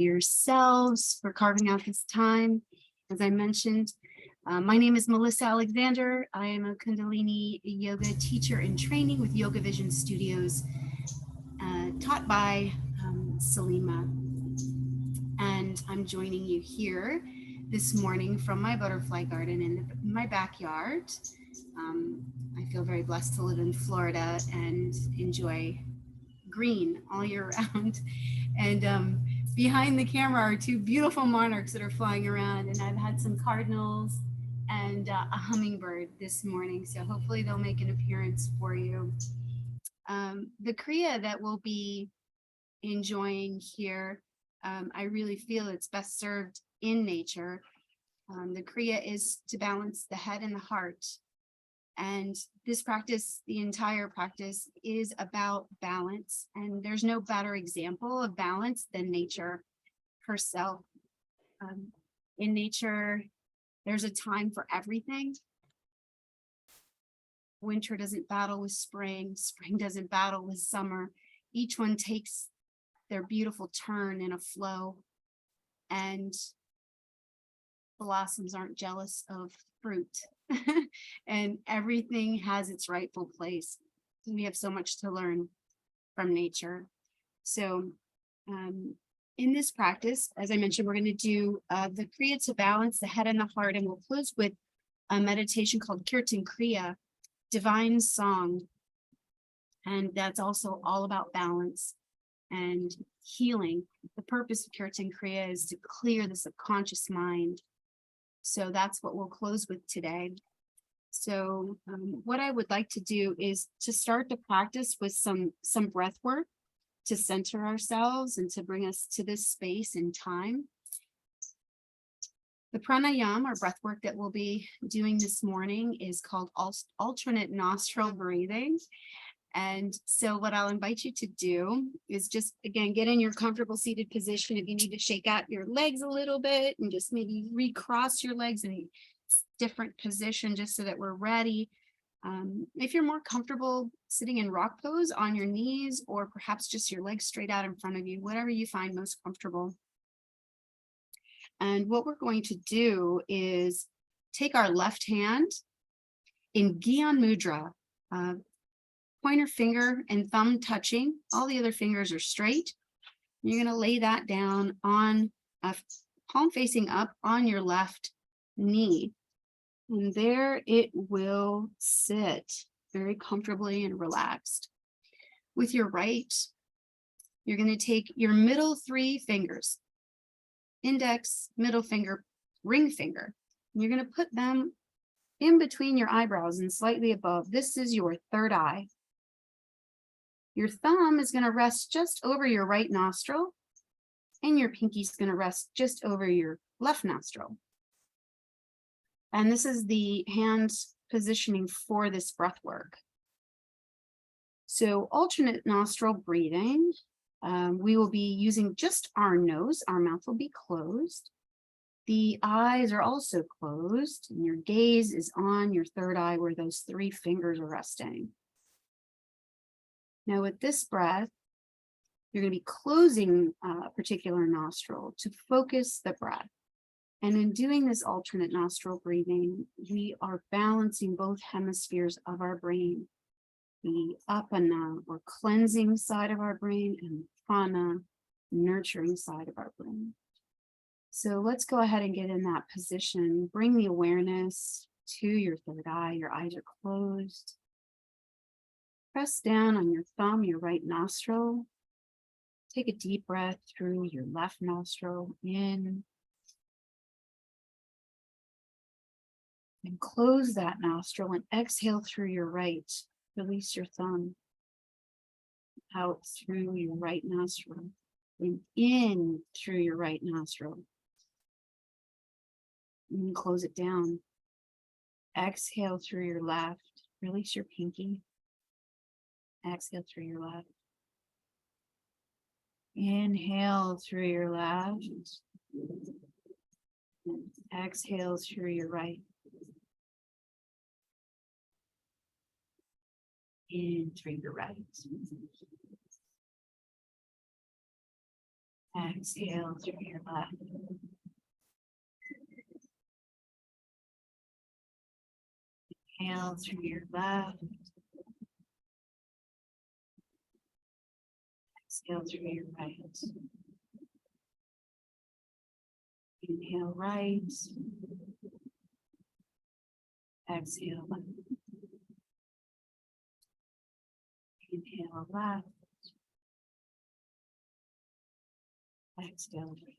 yourselves for carving out this time. As I mentioned, my name is Melissa Alexander. I am a Kundalini yoga teacher in training with Yoga Vision Studios, taught by Salima. And I'm joining you here this morning from my butterfly garden in my backyard. I feel very blessed to live in Florida and enjoy green all year round. And behind the camera are two beautiful monarchs that are flying around, and I've had some cardinals and a hummingbird this morning, so hopefully they'll make an appearance for you. The Kriya that we'll be enjoying here, I really feel it's best served in nature. The Kriya is to balance the head and the heart. And this practice, the entire practice, is about balance. And there's no better example of balance than nature herself. In nature, there's a time for everything. Winter doesn't battle with spring. Spring doesn't battle with summer. Each one takes their beautiful turn in a flow. And blossoms aren't jealous of fruit. And everything has its rightful place. We have so much to learn from nature. So in this practice, as I mentioned, we're going to do the Kriya to balance the head and the heart, and we'll close with a meditation called Kirtan Kriya, divine song. And that's also all about balance and healing. The purpose of Kirtan Kriya is to clear the subconscious mind. So that's what we'll close with today. So what I would like to do is to start the practice with some breath work to center ourselves and to bring us to this space in time. The pranayama, or breath work that we'll be doing this morning, is called alternate nostril breathing. And so what I'll invite you to do is just, again, get in your comfortable seated position. If you need to shake out your legs a little bit and just maybe recross your legs in a different position just so that we're ready. If you're more comfortable sitting in rock pose on your knees, or perhaps just your legs straight out in front of you, whatever you find most comfortable. And what we're going to do is take our left hand in Gyan Mudra, pointer finger and thumb touching. All the other fingers are straight. You're going to lay that down on a palm facing up on your left knee. And there it will sit very comfortably and relaxed. With your right, you're going to take your middle three fingers, index, middle finger, ring finger. And you're going to put them in between your eyebrows and slightly above. This is your third eye. Your thumb is going to rest just over your right nostril, and your pinky is going to rest just over your left nostril. And this is the hand positioning for this breath work. So alternate nostril breathing, we will be using just our nose. Our mouth will be closed. The eyes are also closed, and your gaze is on your third eye where those three fingers are resting. Now with this breath, you're going to be closing a particular nostril to focus the breath. And in doing this alternate nostril breathing, we are balancing both hemispheres of our brain, the apana, or cleansing side of our brain, and prana, nurturing side of our brain. So let's go ahead and get in that position. Bring the awareness to your third eye. Your eyes are closed. Press down on your thumb, your right nostril. Take a deep breath through your left nostril in. And close that nostril and exhale through your right. Release your thumb out through your right nostril and in through your right nostril. And close it down. Exhale through your left. Release your pinky. Exhale through your left. Inhale through your left. Exhale through your right. In through your right. Exhale through your left. Inhale through your left. Exhale through your right. Inhale right. Exhale left. Inhale left. Exhale right.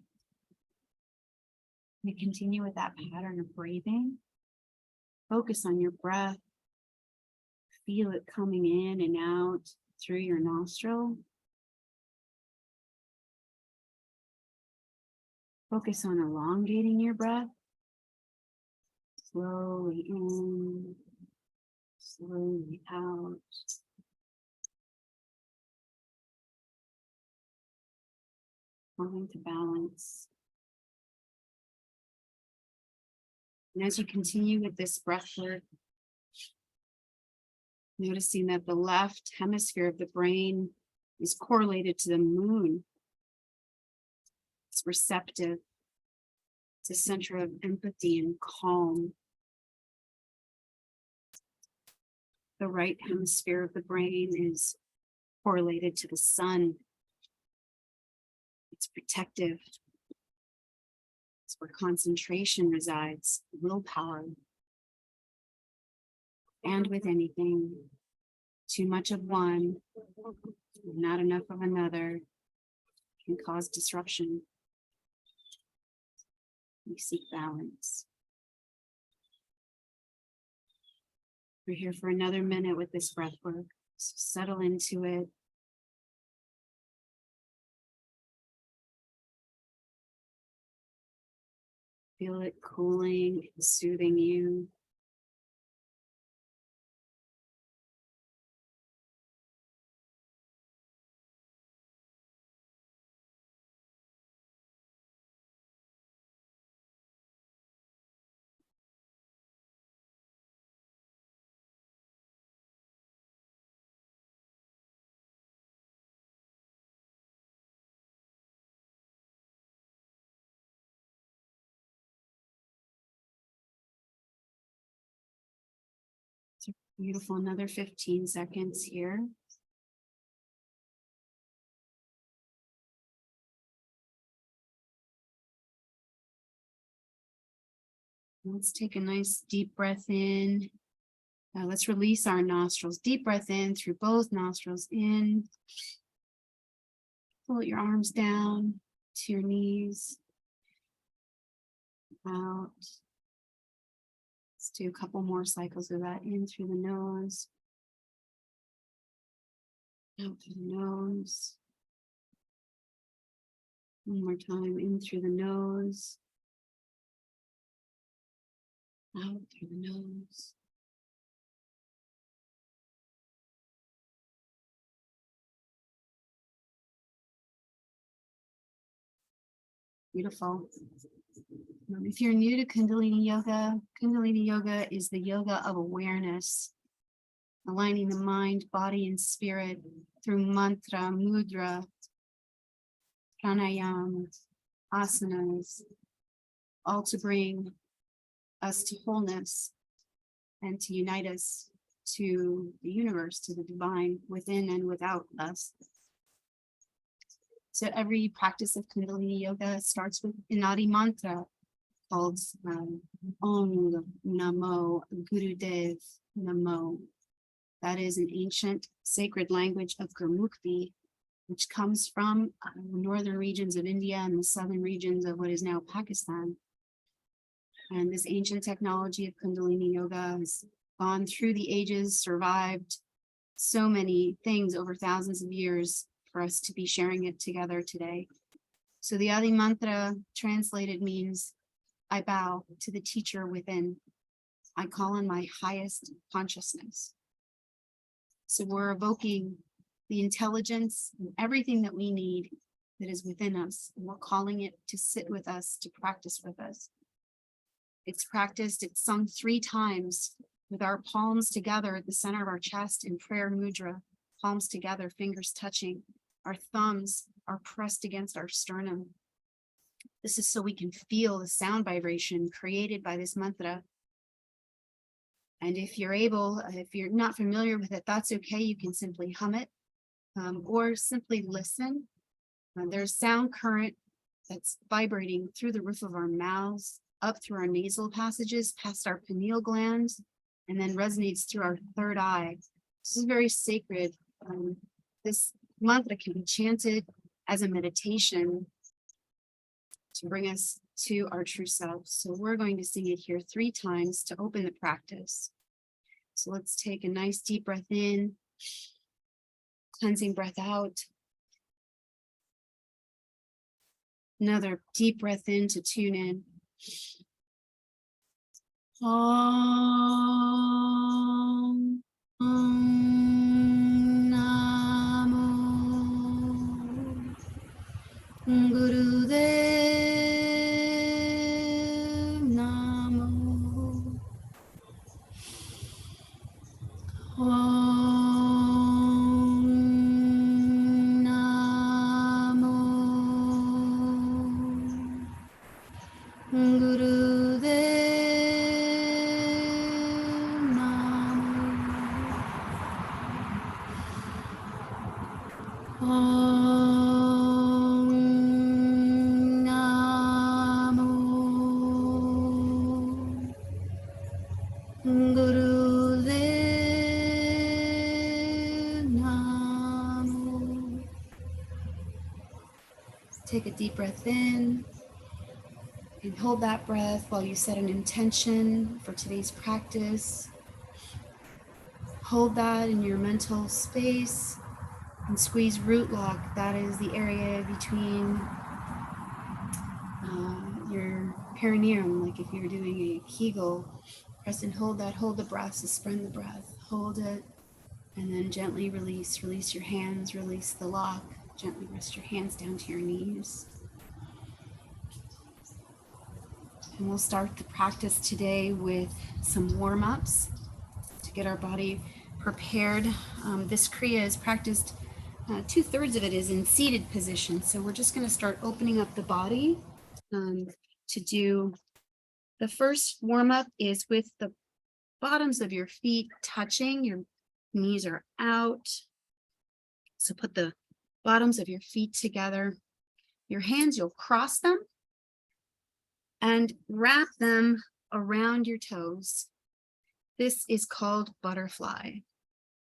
We continue with that pattern of breathing. Focus on your breath. Feel it coming in and out through your nostril. Focus on elongating your breath. Slowly in, slowly out. Coming to balance. And as you continue with this breath work, noticing that the left hemisphere of the brain is correlated to the moon. It's receptive. It's a center of empathy and calm. The right hemisphere of the brain is correlated to the sun. It's protective. It's where concentration resides, willpower. And with anything, too much of one, not enough of another, can cause disruption. We seek balance. We're here for another minute with this breath work. So settle into it. Feel it cooling and soothing you. Beautiful, another 15 seconds here. Let's take a nice deep breath in. Let's release our nostrils. Deep breath in through both nostrils. In. Pull your arms down to your knees. Out. Let's do a couple more cycles of that. In through the nose. Out through the nose. One more time. In through the nose. Out through the nose. Beautiful. If you're new to Kundalini Yoga is the yoga of awareness, aligning the mind, body, and spirit through mantra, mudra, pranayama, asanas, all to bring us to wholeness and to unite us to the universe, to the divine within and without us. So every practice of Kundalini Yoga starts with an Adi mantra called Om Namo Gurudev Namo. That is an ancient sacred language of Gurmukhi, which comes from the northern regions of India and the southern regions of what is now Pakistan. And this ancient technology of Kundalini Yoga has gone through the ages, survived so many things over thousands of years for us to be sharing it together today. So the Adi mantra translated means, I bow to the teacher within. I call on my highest consciousness. So we're evoking the intelligence and everything that we need that is within us. And we're calling it to sit with us, to practice with us. It's practiced, it's sung 3 times with our palms together at the center of our chest in prayer mudra, palms together, fingers touching. Our thumbs are pressed against our sternum. This is so we can feel the sound vibration created by this mantra. And if you're able, if you're not familiar with it, that's okay. You can simply hum it or simply listen. There's sound current that's vibrating through the roof of our mouths, up through our nasal passages, past our pineal gland, and then resonates through our third eye. This is very sacred. This mantra can be chanted as a meditation to bring us to our true self. So we're going to sing it here 3 times to open the practice. So let's take a nice deep breath in, cleansing breath out. Another deep breath in to tune in. Om, Namo Gurudev Namo. Om Namo Gurudev Namo. Om Namo Gurudev Namo. Take a deep breath in and hold that breath while you set an intention for today's practice. Hold that in your mental space and squeeze root lock. That is the area between your perineum, like if you're doing a Kegel. Press and hold that, hold the breath, suspend the breath, hold it, and then gently release. Release your hands, release the lock. Gently rest your hands down to your knees. And we'll start the practice today with some warm-ups to get our body prepared. This Kriya is practiced, 2/3 of it is in seated position. So we're just going to start opening up the body to do. The first warm-up is with the bottoms of your feet touching. Your knees are out. So put the bottoms of your feet together. Your hands, you'll cross them and wrap them around your toes. This is called butterfly.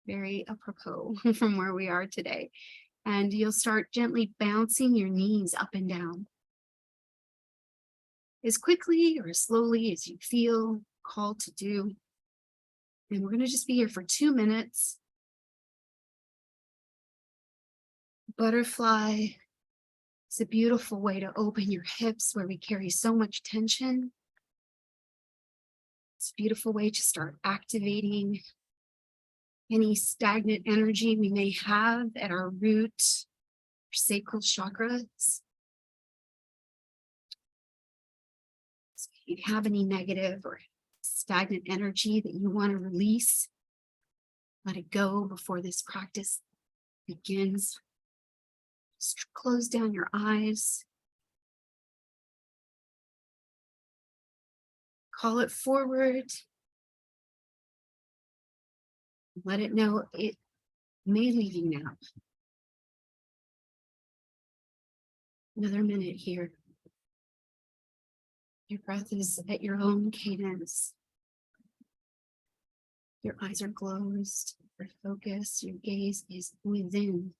Very apropos from where we are today. And you'll start gently bouncing your knees up and down, as quickly or as slowly as you feel called to do. And we're going to just be here for 2 minutes. Butterfly is a beautiful way to open your hips where we carry so much tension. It's a beautiful way to start activating any stagnant energy we may have at our root, our sacral chakras. So if you have any negative or stagnant energy that you want to release, let it go before this practice begins. Just close down your eyes. Call it forward. Let it know it may leave you now. Another minute here. Your breath is at your own cadence. Your eyes are closed. Your focus, your gaze is within.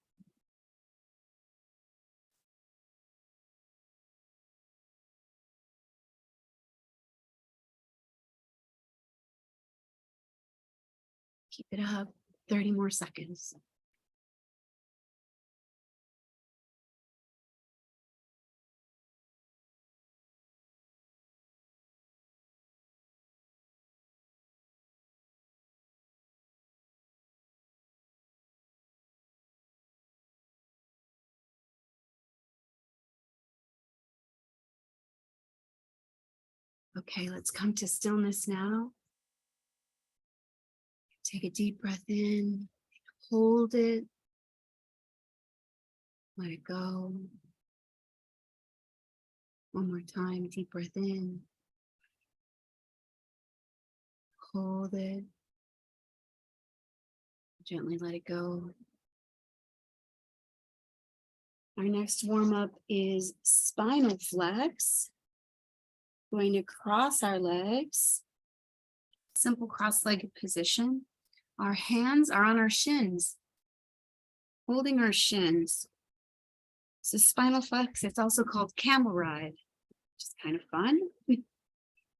Keep it up. 30 more seconds. Okay, let's come to stillness now. Take a deep breath in, hold it, Let it go. One more time, deep breath in. Hold it. Gently let it go. Our next warm up is spinal flex. Going to cross our legs. Simple cross-legged position. Our hands are on our shins, holding our shins. So spinal flex, it's also called camel ride, which is kind of fun.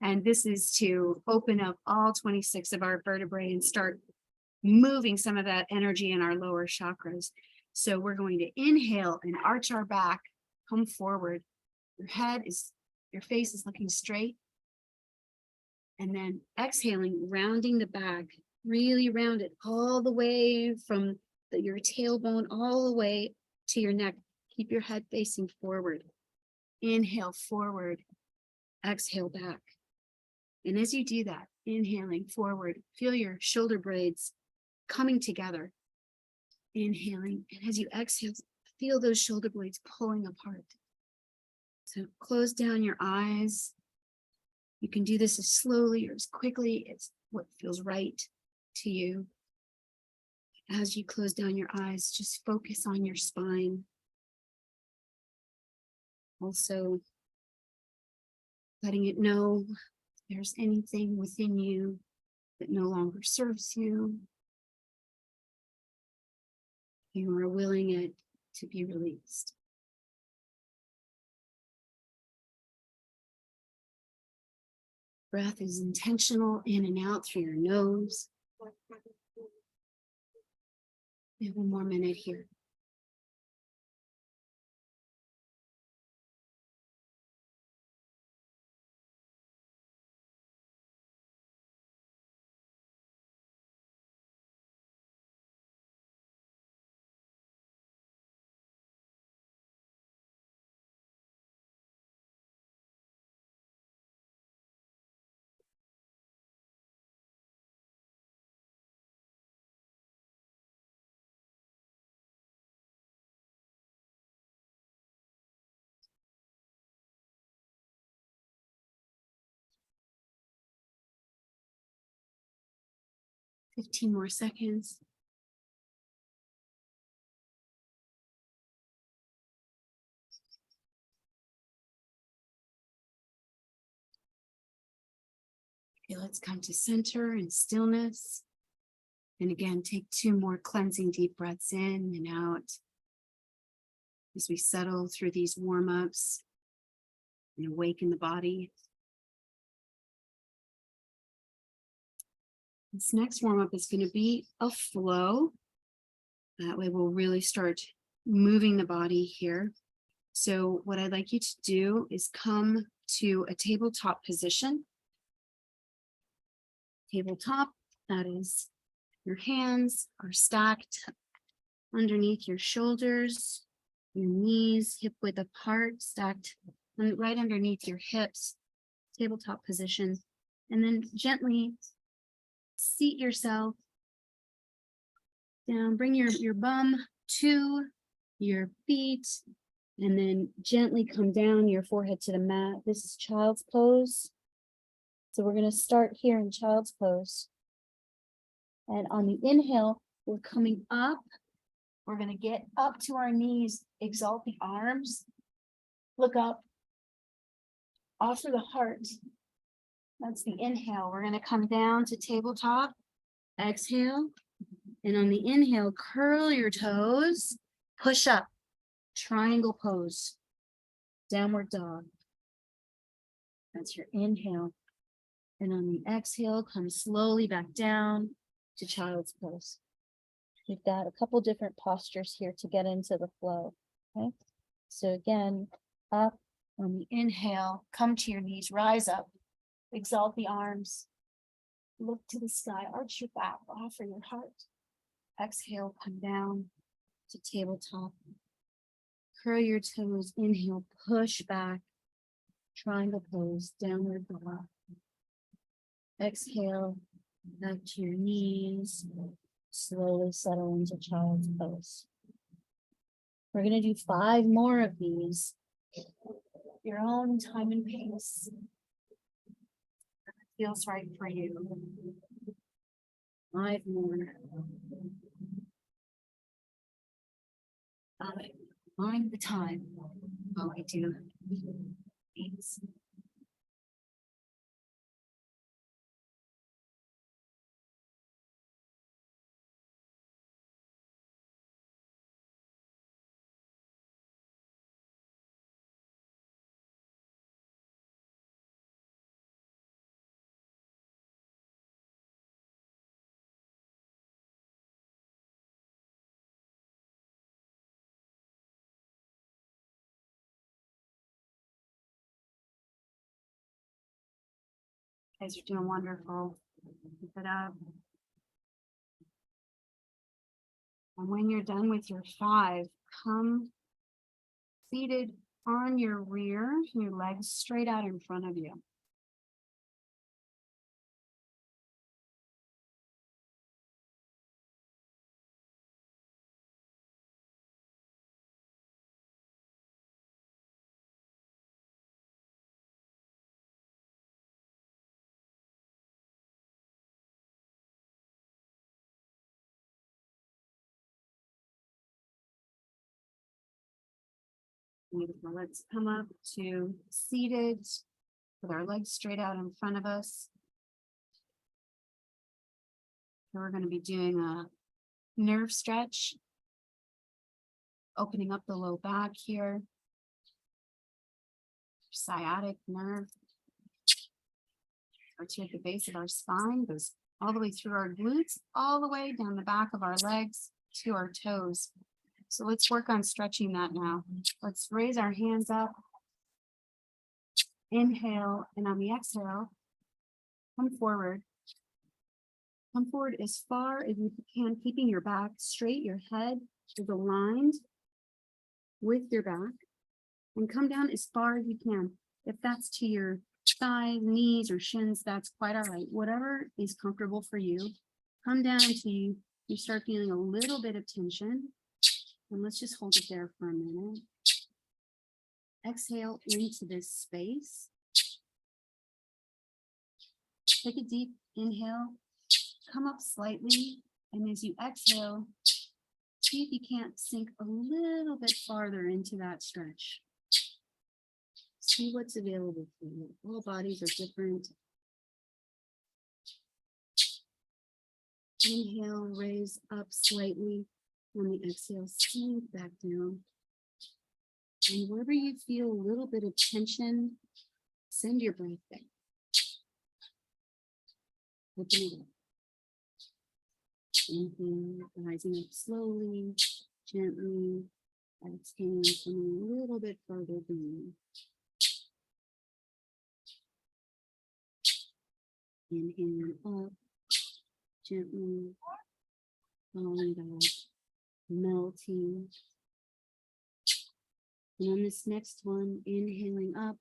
And this is to open up all 26 of our vertebrae and start moving some of that energy in our lower chakras. So we're going to inhale and arch our back, come forward. Your face is looking straight. And then exhaling, rounding the back, really round it all the way from your tailbone all the way to your neck. Keep your head facing forward. Inhale forward, exhale back. And as you do that, inhaling forward, feel your shoulder blades coming together. Inhaling, and as you exhale, feel those shoulder blades pulling apart. So close down your eyes. You can do this as slowly or as quickly as what feels right to you. As you close down your eyes, just focus on your spine. Also, letting it know if there's anything within you that no longer serves you. You are willing it to be released. Breath is intentional, in and out through your nose. We have one more minute here. Fifteen more seconds. Okay, let's come to center and stillness. And again, take 2 more cleansing deep breaths in and out as we settle through these warm-ups and awaken the body. This next warm-up is going to be a flow. That way we'll really start moving the body here. So what I'd like you to do is come to a tabletop position. Tabletop, that is, your hands are stacked underneath your shoulders, your knees hip width apart, stacked right underneath your hips, tabletop position. And then gently seat yourself down, bring your bum to your feet, and then gently come down your forehead to the mat. This is child's pose. So we're going to start here in child's pose. And on the inhale, we're coming up. We're going to get up to our knees, exalt the arms, look up, offer the heart. That's the inhale. We're going to come down to tabletop, exhale. And on the inhale, curl your toes, push up, triangle pose, downward dog. That's your inhale. And on the exhale, come slowly back down to child's pose. We've got a couple different postures here to get into the flow. Okay. So again, up on the inhale, come to your knees, rise up, exalt the arms, look to the sky, arch your back, offer your heart. Exhale, come down to tabletop. Curl your toes, inhale, push back, triangle pose, downward dog. Exhale, back to your knees, slowly settle into child's pose. We're going to do 5 more of these. Your own time and pace. Feels right for you. 5 more. Mind the time while I do these. You guys are doing wonderful. Keep it up. And when you're done with your 5, come seated on your rear, your legs straight out in front of you. Beautiful. Let's come up to seated with our legs straight out in front of us. So we're going to be doing a nerve stretch, opening up the low back here. Sciatic nerve. Starts here at the base of our spine, goes all the way through our glutes, all the way down the back of our legs to our toes. So let's work on stretching that now. Let's raise our hands up. Inhale, and on the exhale, come forward. Come forward as far as you can, keeping your back straight. Your head is aligned with your back. And come down as far as you can. If that's to your thighs, knees, or shins, that's quite all right. Whatever is comfortable for you. Come down to you start feeling a little bit of tension. And let's just hold it there for a minute. Exhale into this space. Take a deep inhale. Come up slightly. And as you exhale, see if you can't sink a little bit farther into that stretch. See what's available for you. All bodies are different. Inhale, raise up slightly. On the exhale, sink back down. And wherever you feel a little bit of tension, send your breath there. Open it up. Inhale, rising up slowly, gently. Exhaling, coming a little bit further down. Inhale up, gently, falling back, melting. And on this next one, inhaling up,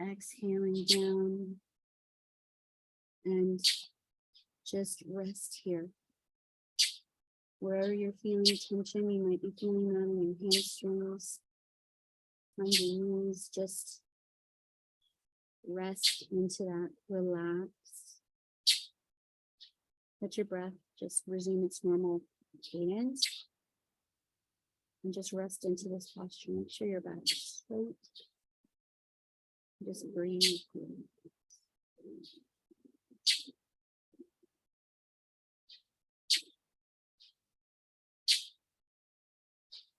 exhaling down, and just rest here. Wherever you're feeling tension, you might be feeling that in your hamstrings, on your knees, just rest into that, relax. Let your breath just resume its normal cadence. And just rest into this posture. Make sure your back is straight. Just breathe.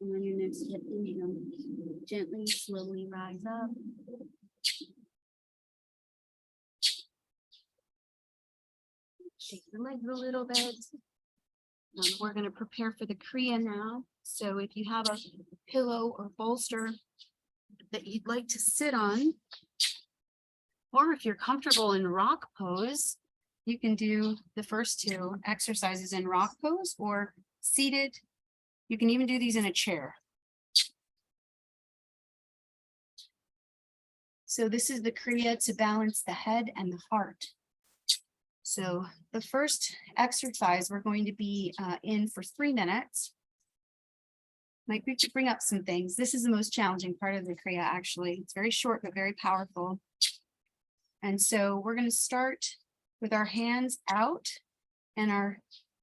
And on your next inhale, gently, slowly rise up. Shake your legs a little bit. We're going to prepare for the Kriya now. So if you have a pillow or bolster that you'd like to sit on, or if you're comfortable in rock pose, you can do the first 2 exercises in rock pose or seated. You can even do these in a chair. So this is the Kriya to balance the head and the heart. So the first exercise we're going to be in for 3 minutes. Might be to bring up some things. This is the most challenging part of the Kriya, actually. It's very short, but very powerful. And so we're going to start with our hands out and our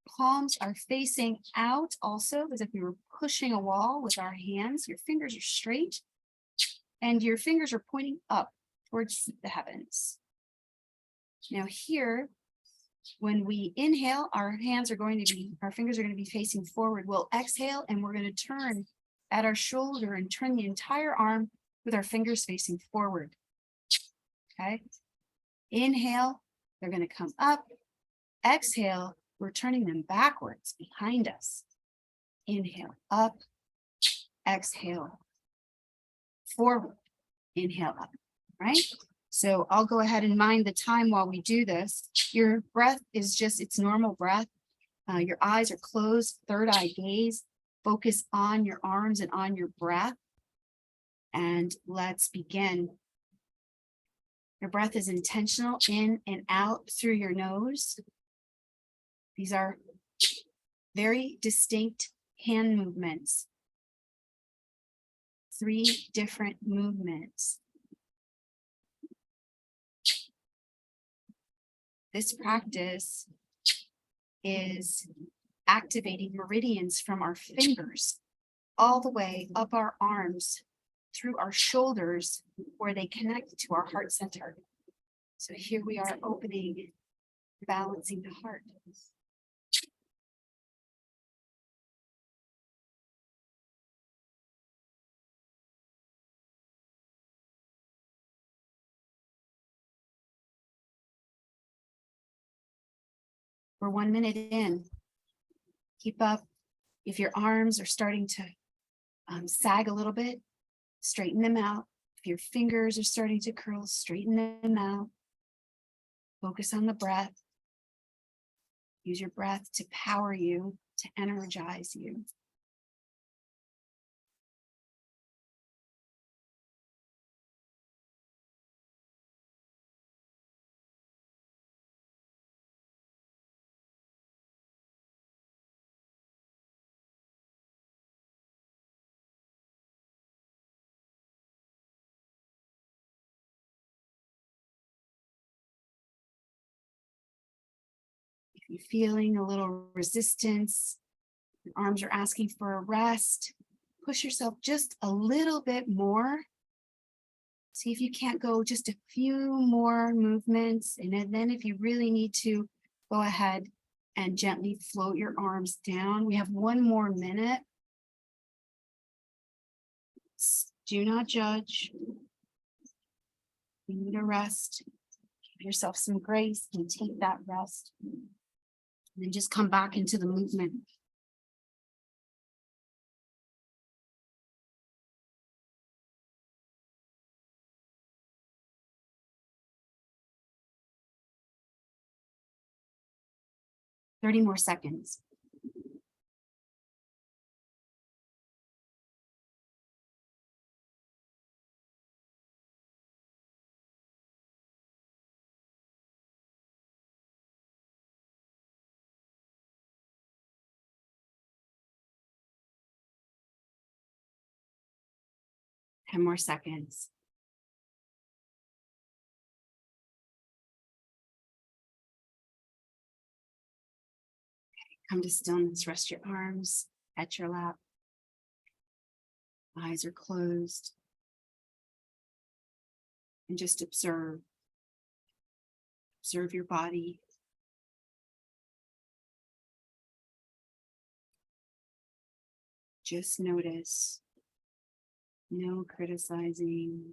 palms are facing out also, as if we were pushing a wall with our hands. Your fingers are straight and your fingers are pointing up towards the heavens. Now here, when we inhale, our fingers are going to be facing forward. We'll exhale and we're going to turn at our shoulder and turn the entire arm with our fingers facing forward. Okay. Inhale, they're going to come up. Exhale, we're turning them backwards behind us. Inhale, up. Exhale, forward. Inhale, up, right? So I'll go ahead and mind the time while we do this. Your breath is just its normal breath. Your eyes are closed, third eye gaze. Focus on your arms and on your breath. And let's begin. Your breath is intentional, in and out through your nose. These are very distinct hand movements. 3 different movements. This practice is activating meridians from our fingers all the way up our arms through our shoulders where they connect to our heart center. So here we are opening, balancing the heart. We're 1 minute in. Keep up. If your arms are starting to sag a little bit, straighten them out. If your fingers are starting to curl, straighten them out. Focus on the breath. Use your breath to power you, to energize you. If you're feeling a little resistance, your arms are asking for a rest, push yourself just a little bit more. See if you can't go just a few more movements. And then if you really need to, go ahead and gently float your arms down. We have 1 more minute. Do not judge. You need a rest. Give yourself some grace and take that rest. And then just come back into the movement. Thirty more seconds. Ten more seconds. Come to stillness, rest your arms at your lap. Eyes are closed. And just observe. Observe your body. Just notice. No criticizing,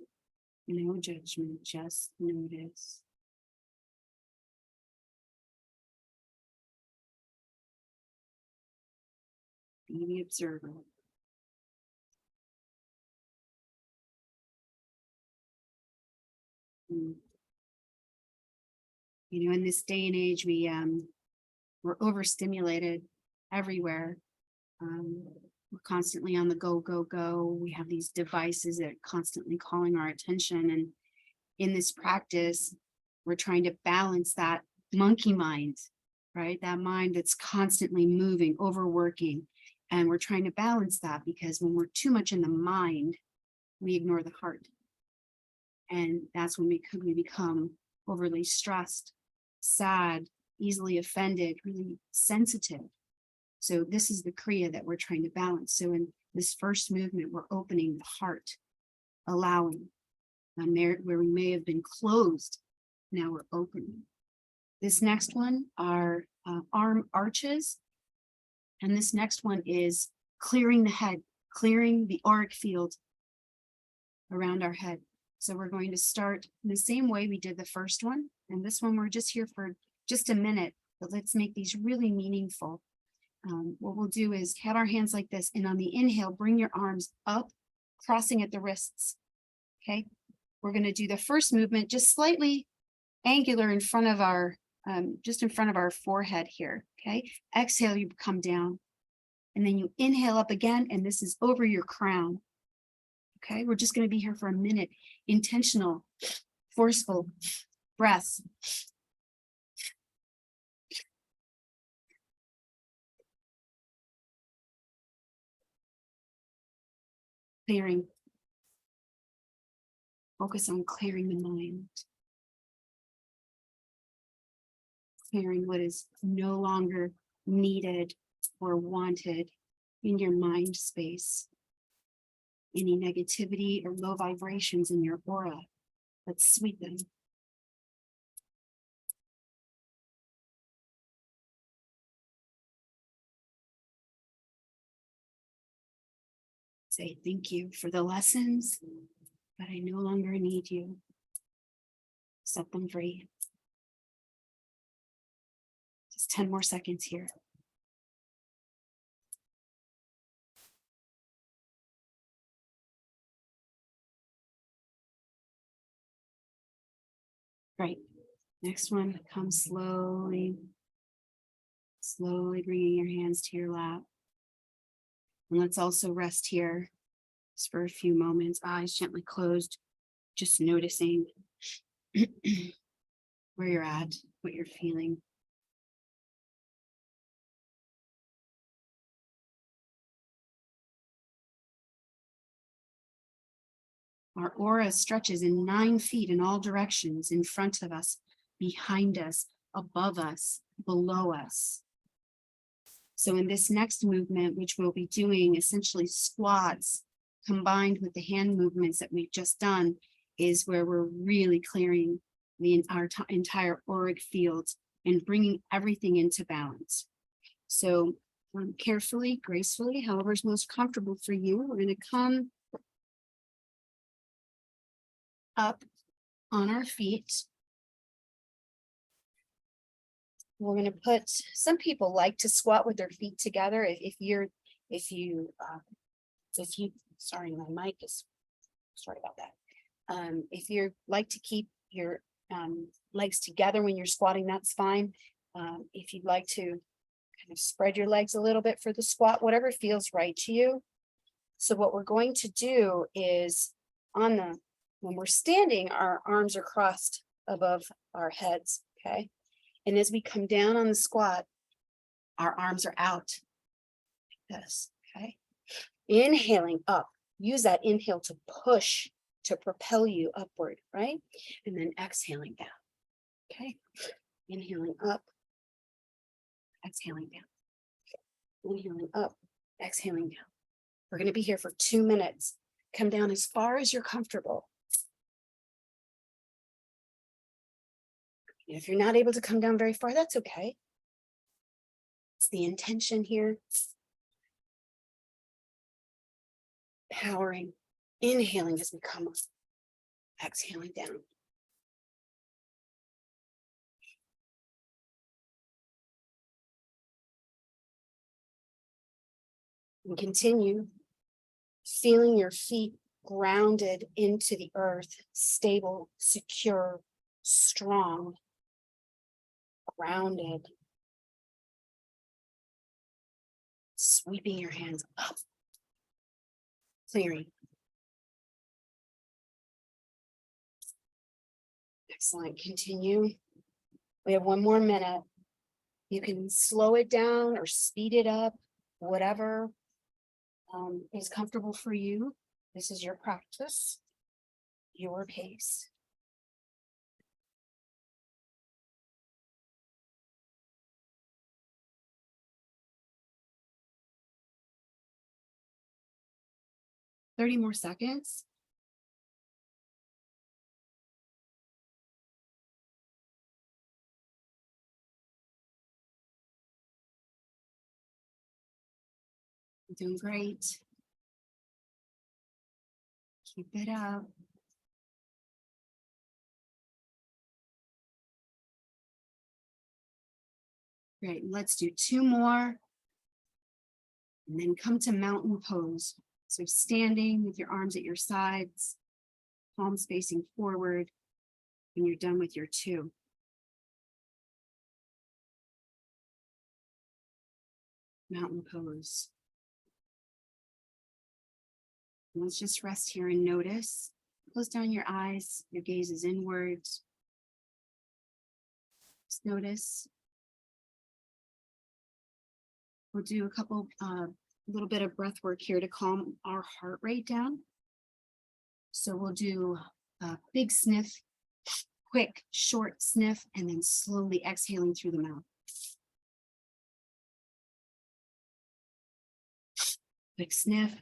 no judgment, just notice. Be the observer. You know, in this day and age, we're overstimulated everywhere. We're constantly on the go, go, go. We have these devices that are constantly calling our attention. And in this practice, we're trying to balance that monkey mind, right? That mind that's constantly moving, overworking. And we're trying to balance that because when we're too much in the mind, we ignore the heart. And that's when we become overly stressed, sad, easily offended, really sensitive. So this is the Kriya that we're trying to balance. So in this first movement, we're opening the heart, allowing. There, where we may have been closed, now we're opening. This next one are arm arches. And this next one is clearing the head, clearing the auric field around our head. So we're going to start in the same way we did the first one. And this one, we're just here for just a minute, but let's make these really meaningful. What we'll do is have our hands like this. And on the inhale, bring your arms up, crossing at the wrists. Okay. We're going to do the first movement just slightly angular in front of our, just in front of our forehead here. Okay. Exhale, you come down. And then you inhale up again, and this is over your crown. Okay. We're just going to be here for a minute. Intentional, forceful breaths. Clearing. Focus on clearing the mind. Clearing what is no longer needed or wanted in your mind space. Any negativity or low vibrations in your aura, let's sweep them. Say thank you for the lessons, but I no longer need you. Set them free. Just 10 more seconds here. Great. Next one, come slowly, slowly bringing your hands to your lap. And let's also rest here just for a few moments, eyes gently closed, just noticing where you're at, what you're feeling. Our aura stretches in 9 feet in all directions, in front of us, behind us, above us, below us. So in this next movement, which we'll be doing essentially squats combined with the hand movements that we've just done, is where we're really clearing our entire auric field and bringing everything into balance. So carefully, gracefully, however is most comfortable for you, we're going to come up on our feet. We're going to put, some people like to squat with their feet together. Sorry, my mic is, sorry about that. If you like to keep your legs together when you're squatting, that's fine. If you'd like to kind of spread your legs a little bit for the squat, whatever feels right to you. So what we're going to do is when we're standing, our arms are crossed above our heads, okay? And as we come down on the squat, our arms are out like this, okay? Inhaling up, use that inhale to push, to propel you upward, right? And then exhaling down, okay? Inhaling up, exhaling down. Inhaling up, exhaling down. We're going to be here for 2 minutes. Come down as far as you're comfortable. If you're not able to come down very far, that's okay. It's the intention here. Powering, inhaling as we come up, exhaling down. And continue feeling your feet grounded into the earth, stable, secure, strong, grounded. Sweeping your hands up, clearing. Excellent. Continue. We have 1 more minute. You can slow it down or speed it up whatever is comfortable for you. This is your practice, your pace. Thirty more seconds. You're doing great. Keep it up. Great. Let's do two more. And then come to mountain pose. So standing with your arms at your sides, palms facing forward, when you're done with your two. Mountain pose. And let's just rest here and notice. Close down your eyes, your gaze is inwards. Just notice. We'll do a little bit of breath work here to calm our heart rate down. So we'll do a big sniff, quick, short sniff, and then slowly exhaling through the mouth. Quick sniff,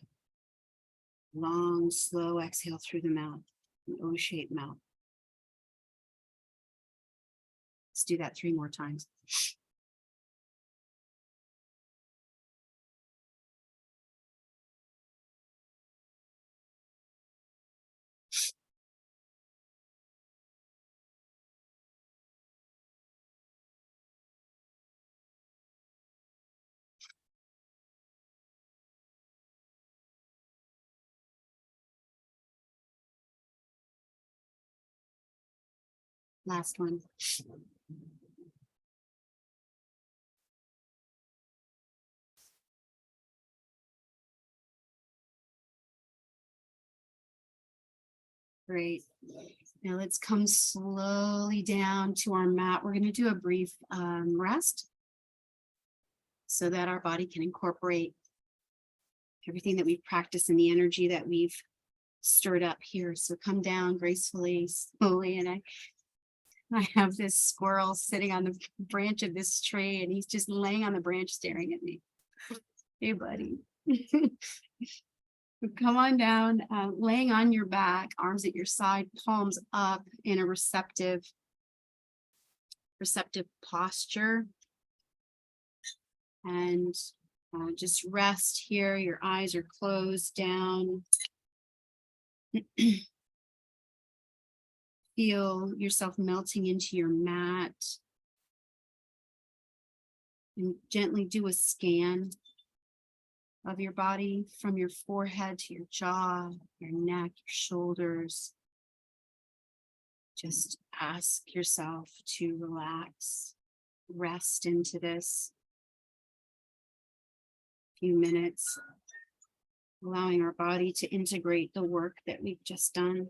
long, slow exhale through the mouth, an O-shaped mouth. Let's do that 3 more times. Last one. Great. Now let's come slowly down to our mat. We're going to do a brief rest so that our body can incorporate everything that we've practiced and the energy that we've stirred up here. So come down gracefully, slowly. And I have this squirrel sitting on the branch of this tree, and he's just laying on the branch staring at me. Hey, buddy. Come on down, laying on your back, arms at your side, palms up in a receptive posture. And just rest here. Your eyes are closed down. Feel yourself melting into your mat. And gently do a scan of your body from your forehead to your jaw, your neck, your shoulders. Just ask yourself to relax, rest into this few minutes, allowing our body to integrate the work that we've just done.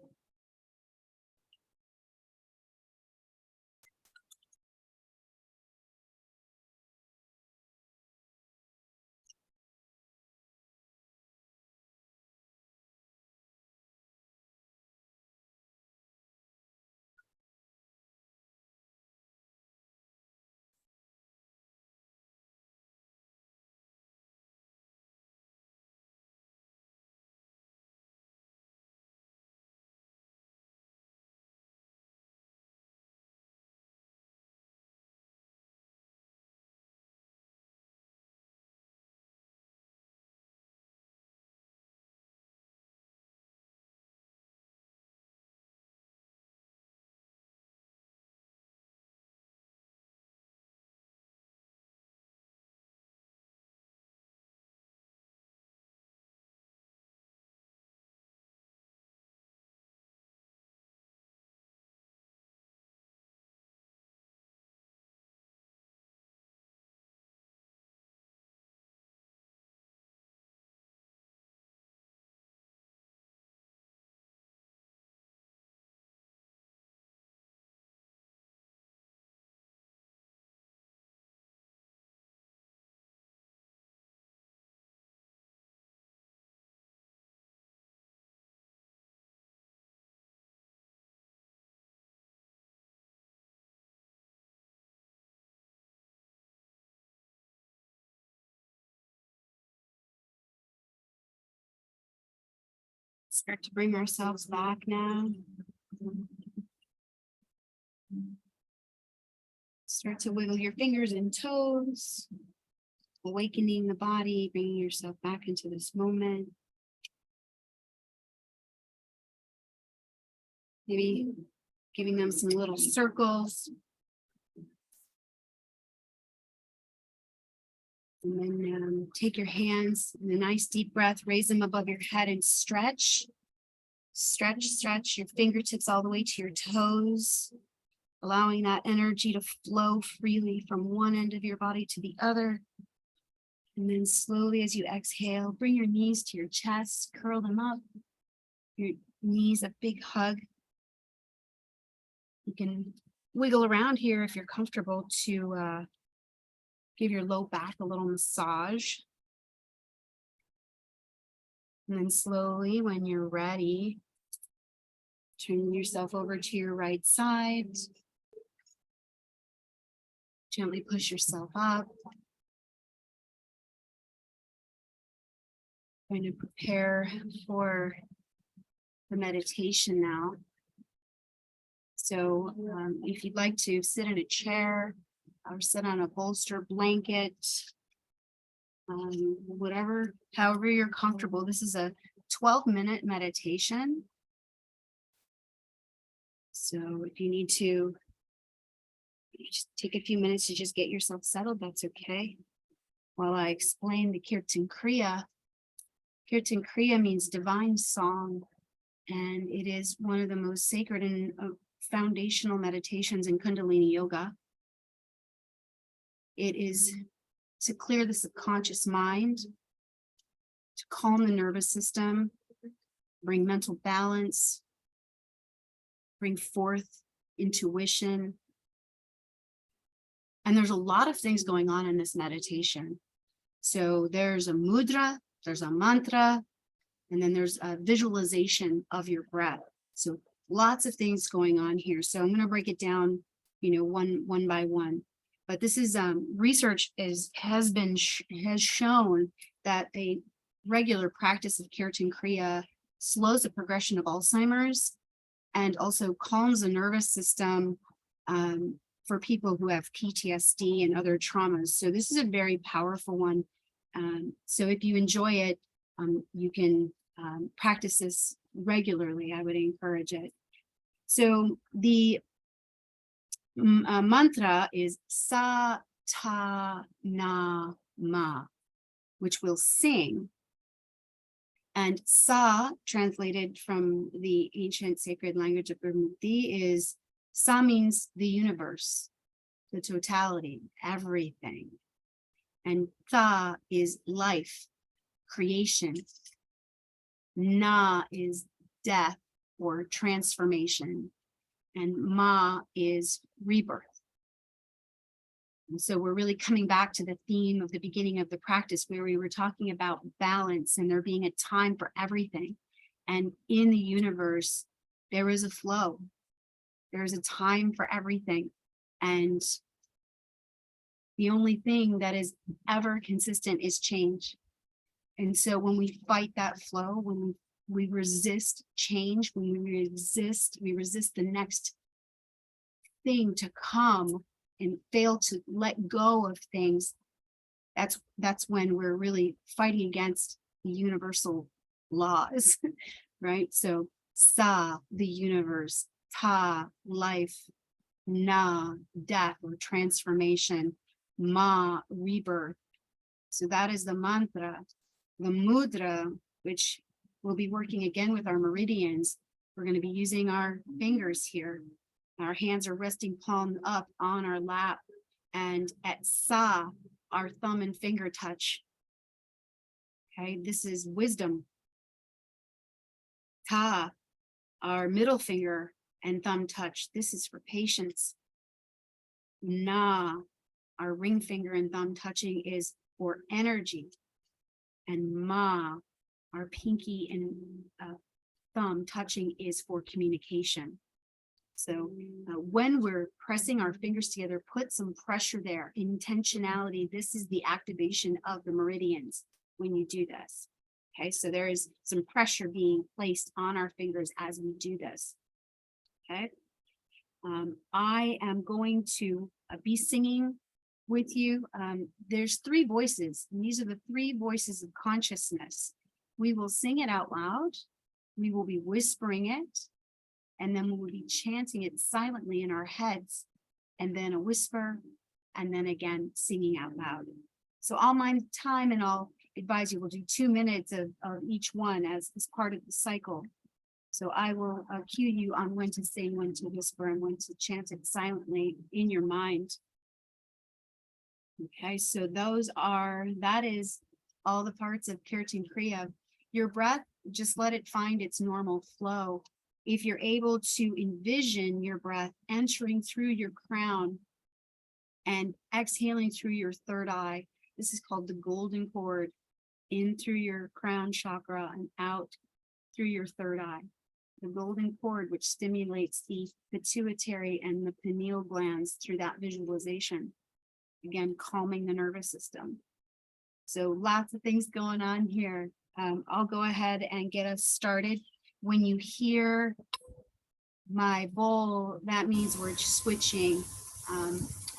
Start to bring ourselves back now. Start to wiggle your fingers and toes, awakening the body, bringing yourself back into this moment. Maybe giving them some little circles. And then take your hands and a nice deep breath, raise them above your head and stretch. Stretch your fingertips all the way to your toes, allowing that energy to flow freely from one end of your body to the other. And then slowly as you exhale, bring your knees to your chest, curl them up. Your knees a big hug. You can wiggle around here if you're comfortable to give your low back a little massage. And then slowly, when you're ready, turn yourself over to your right side. Gently push yourself up. Going to prepare for the meditation now. So if you'd like to sit in a chair or sit on a bolster blanket, whatever, however you're comfortable. This is a 12-minute meditation. So if you need to just take a few minutes to just get yourself settled, that's okay. While I explain the Kirtan Kriya. Kirtan Kriya means divine song, and it is one of the most sacred and foundational meditations in Kundalini yoga. It is to clear the subconscious mind, to calm the nervous system, bring mental balance, bring forth intuition. And there's a lot of things going on in this meditation. So there's a mudra, there's a mantra, and then there's a visualization of your breath. So lots of things going on here. So I'm going to break it down, one by one. But this is research has shown that a regular practice of Kirtan Kriya slows the progression of Alzheimer's and also calms the nervous system for people who have PTSD and other traumas. So this is a very powerful one. So if you enjoy it, you can practice this regularly. I would encourage it. So the mantra is sa ta na ma, which we'll sing. And sa, translated from the ancient sacred language of Gurmukhi, is sa means the universe, the totality, everything. And tha is life, creation. Na is death or transformation. And ma is rebirth. And so we're really coming back to the theme of the beginning of the practice, where we were talking about balance and there being a time for everything. And in the universe, there is a flow. There is a time for everything. And the only thing that is ever consistent is change. And so when we fight that flow, when we resist change, when we resist the next thing to come and fail to let go of things, that's when we're really fighting against the universal laws, right? So sa, the universe, ta, life, na, death or transformation, ma, rebirth. So that is the mantra. The mudra, which we'll be working again with our meridians. We're going to be using our fingers here. Our hands are resting palm up on our lap. And at sa, our thumb and finger touch. Okay, this is wisdom. Ta, our middle finger and thumb touch. This is for patience. Na, our ring finger and thumb touching is for energy. And ma, our pinky and thumb touching is for communication. So when we're pressing our fingers together, put some pressure there, intentionality. This is the activation of the meridians when you do this. Okay, so there is some pressure being placed on our fingers as we do this. Okay, I am going to be singing with you. There's three voices, and these are the three voices of consciousness. We will sing it out loud, we will be whispering it, and then we will be chanting it silently in our heads, and then a whisper, and then again singing out loud. So I'll mind time, and I'll advise you we'll do 2 minutes of each one as part of the cycle. So I will cue you on when to sing, when to whisper, and when to chant it silently in your mind. Okay, so that is all the parts of Kirtan Kriya. Your breath, just let it find its normal flow. If you're able to envision your breath entering through your crown and exhaling through your third eye, this is called the golden cord, in through your crown chakra and out through your third eye. The golden cord, which stimulates the pituitary and the pineal glands through that visualization. Again, calming the nervous system. So lots of things going on here. I'll go ahead and get us started. When you hear my bowl, that means we're switching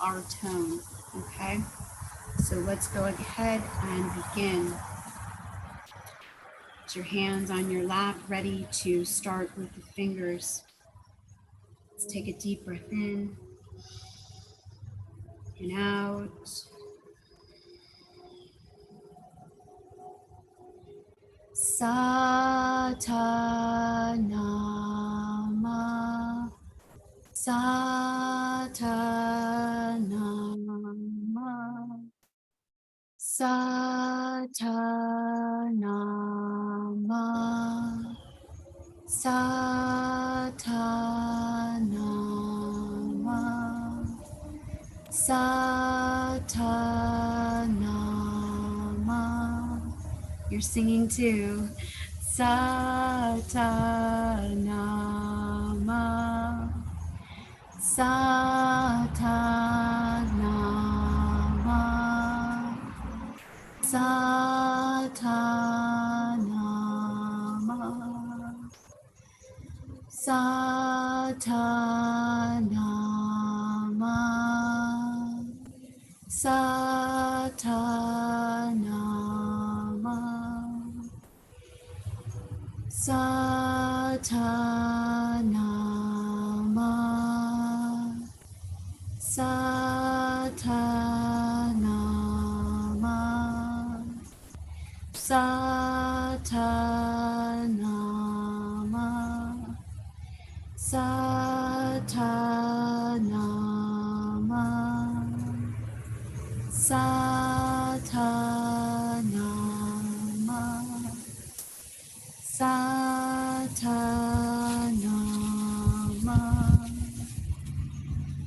our tone, okay? So let's go ahead and begin. Put your hands on your lap, ready to start with the fingers. Let's take a deep breath in and out. Satanama, Satanama, Satanama, Satanama, Satanama. You're singing too. Satanama, Satanama, Satanama, Satanama, Satanama, Satanama, Satanama, Satanama, Satanama,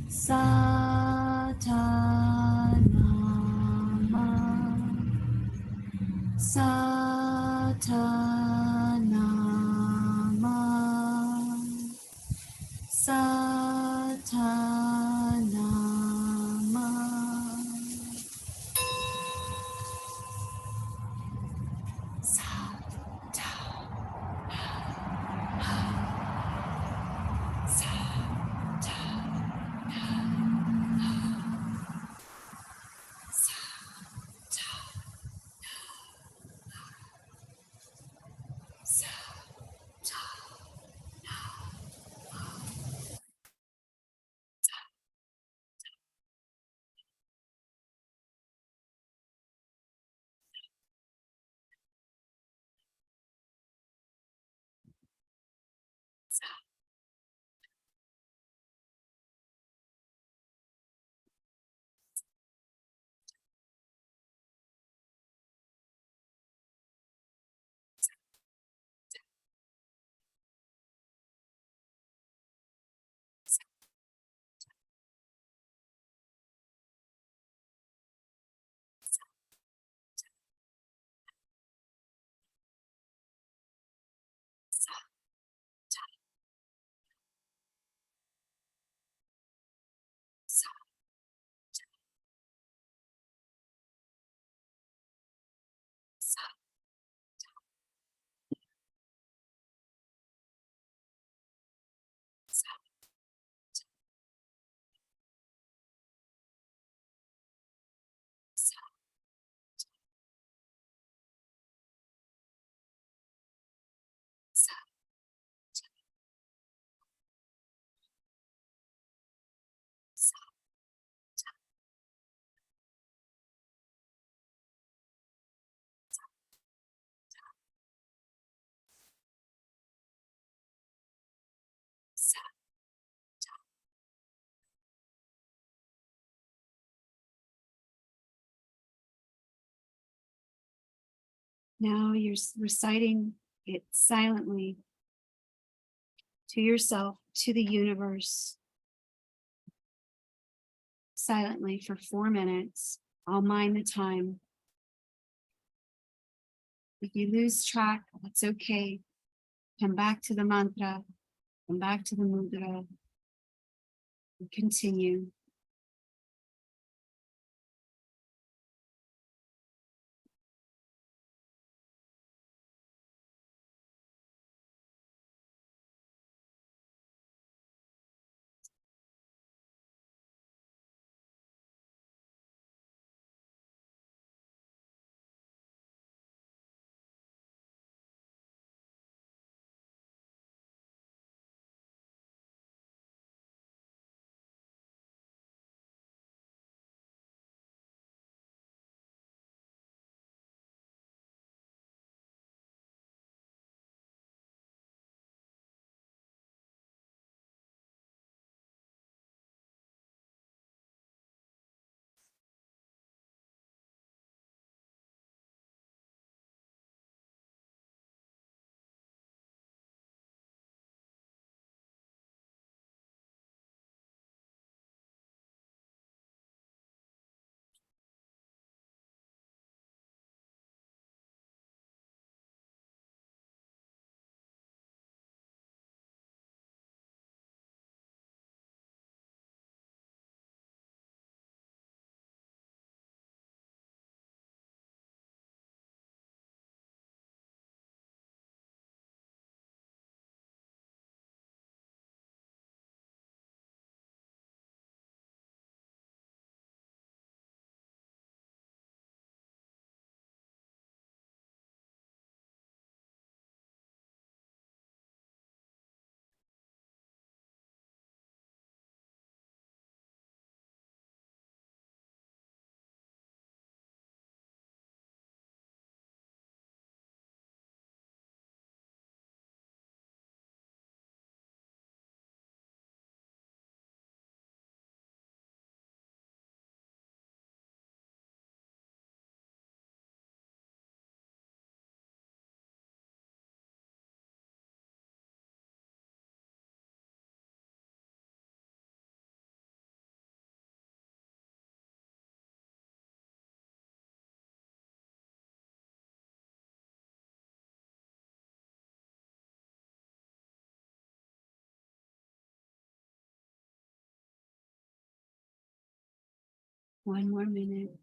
Satanama, Satanama, Satanama, Satanama, Satanama. Now you're reciting it silently to yourself, to the universe, silently for 4 minutes. I'll mind the time. If you lose track, that's okay. Come back to the mantra, come back to the mudra, and continue. One more minute.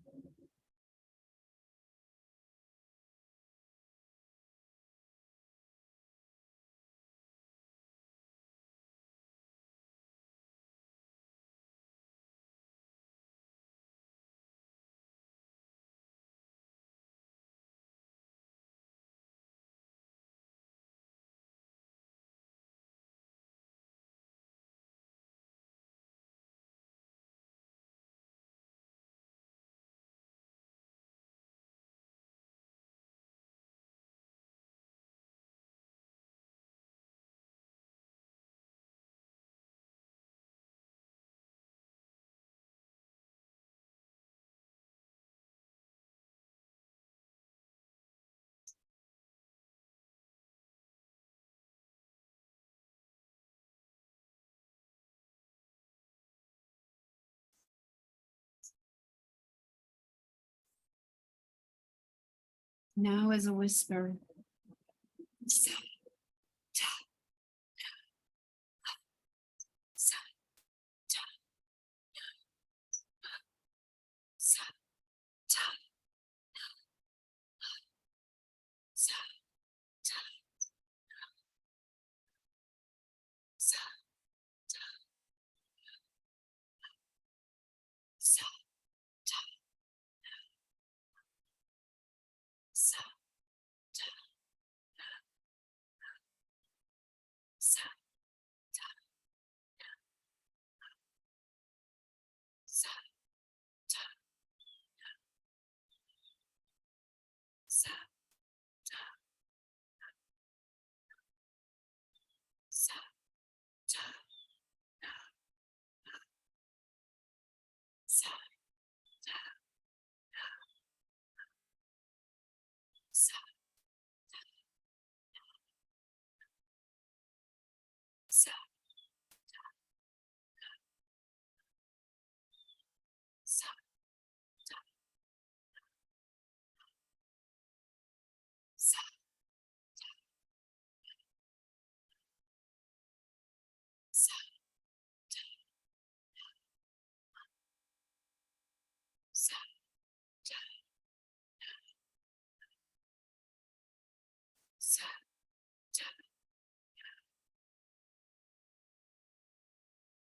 Now as a whisper. Sa, ta, sa, ta, sa, ta, sa, ta, sa, ta, sa, ta, sa, ta, sa, ta, sa, ta, sa, ta, sa, ta, sa, ta, sa.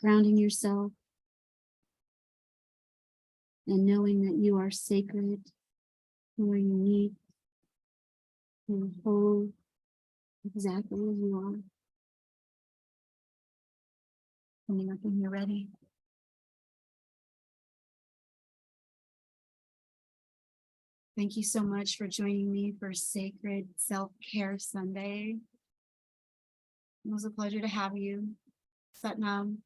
grounding yourself and knowing that you are sacred, you are unique, you are whole, exactly as you are. Coming up when you're ready. Thank you so much for joining me for Sacred Self-Care Sunday. It was a pleasure to have you. Satnam.